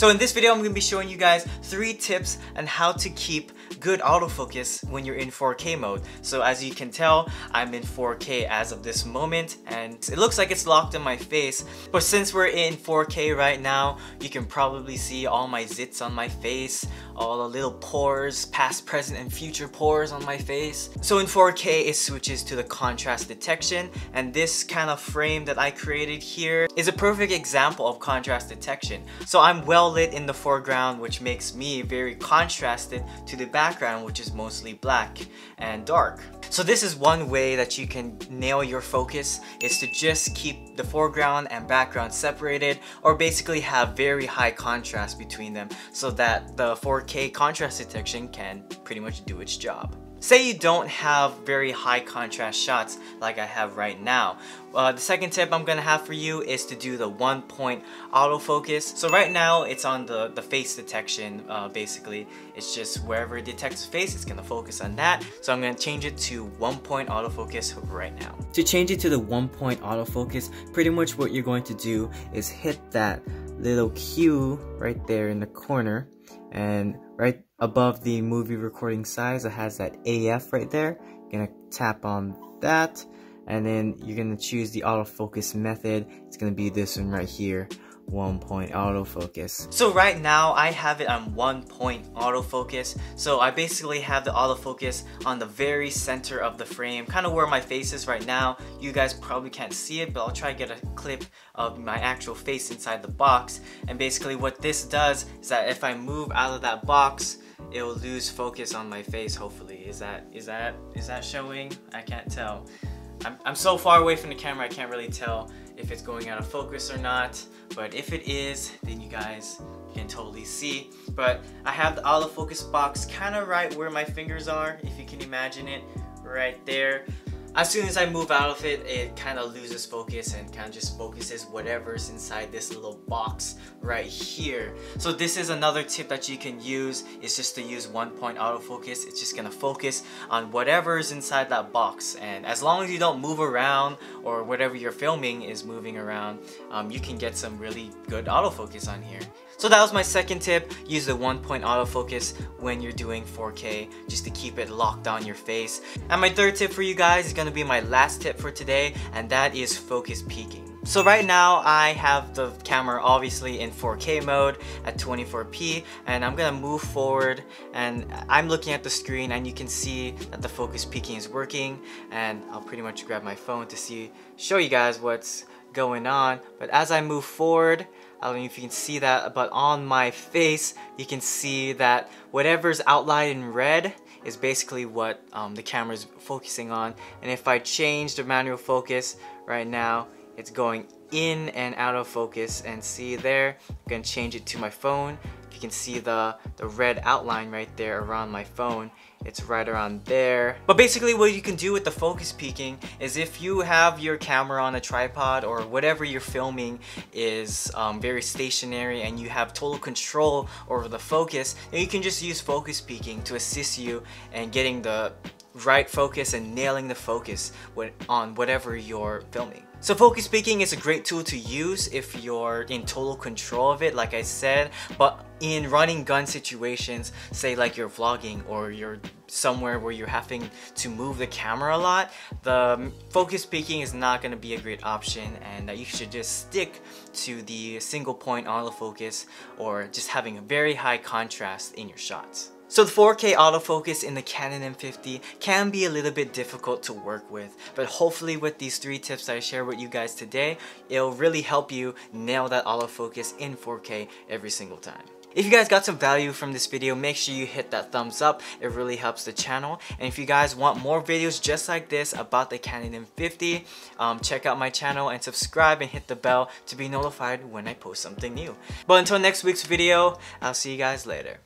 So in this video, I'm going to be showing you guys 3 tips on how to keep good autofocus when you're in 4K mode. So as you can tell, I'm in 4K as of this moment, and it looks like it's locked in my face. But since we're in 4K right now, you can probably see all my zits on my face, all the little pores, past, present, and future pores on my face. So in 4K, it switches to the contrast detection, and this kind of frame that I created here is a perfect example of contrast detection. So I'm well lit in the foreground, which makes me very contrasted to the background, which is mostly black and dark. So this is one way that you can nail your focus, is to just keep the foreground and background separated, or basically have very high contrast between them so that the 4K contrast detection can pretty much do its job. Say you don't have very high contrast shots like I have right now. The second tip I'm gonna have for you is to do the 1-point autofocus. So right now it's on the face detection. Basically, it's just wherever it detects the face, it's gonna focus on that. So I'm gonna change it to 1-point autofocus right now. To change it to the 1-point autofocus, pretty much what you're going to do is hit that little Q right there in the corner, and right above the movie recording size, it has that AF right there. You're gonna tap on that, and then you're gonna choose the autofocus method. It's gonna be this one right here, 1-point autofocus. So right now I have it on 1-point autofocus. So I basically have the autofocus on the very center of the frame, kind of where my face is right now. You guys probably can't see it, but I'll try to get a clip of my actual face inside the box. And basically what this does is that if I move out of that box, it will lose focus on my face, hopefully. Is that showing? I can't tell. I'm so far away from the camera, I can't really tell if it's going out of focus or not. But if it is, then you guys can totally see. But I have the autofocus box kind of right where my fingers are, if you can imagine it, right there. As soon as I move out of it, it kind of loses focus and kind of just focuses whatever's inside this little box right here. So this is another tip that you can use, is just to use 1-point autofocus. It's just gonna focus on whatever is inside that box, and as long as you don't move around or whatever you're filming is moving around, you can get some really good autofocus on here. So that was my second tip. Use the 1-point autofocus when you're doing 4K, just to keep it locked on your face. And my third tip for you guys is gonna be my last tip for today, and that is focus peaking. So right now I have the camera obviously in 4K mode at 24p, and I'm gonna move forward and I'm looking at the screen, and you can see that the focus peaking is working, and I'll pretty much grab my phone to show you guys what's going on. But as I move forward, I don't know if you can see that, but on my face you can see that whatever's outlined in red is basically what the camera's focusing on. And if I change the manual focus right now, it's going in and out of focus, and see there, I'm gonna change it to my phone. You can see the red outline right there around my phone. It's right around there. But basically what you can do with the focus peaking is, if you have your camera on a tripod or whatever you're filming is very stationary and you have total control over the focus, then you can just use focus peaking to assist you in getting the right focus and nailing the focus on whatever you're filming. So focus peaking is a great tool to use if you're in total control of it, like I said, but in running gun situations, say like you're vlogging or you're somewhere where you're having to move the camera a lot, the focus peaking is not going to be a great option, and you should just stick to the 1-point autofocus, or just having a very high contrast in your shots. So the 4K autofocus in the Canon M50 can be a little bit difficult to work with, but hopefully with these 3 tips that I share with you guys today, it'll really help you nail that autofocus in 4K every single time. If you guys got some value from this video, make sure you hit that thumbs up. It really helps the channel. And if you guys want more videos just like this about the Canon M50, check out my channel and subscribe and hit the bell to be notified when I post something new. But until next week's video, I'll see you guys later.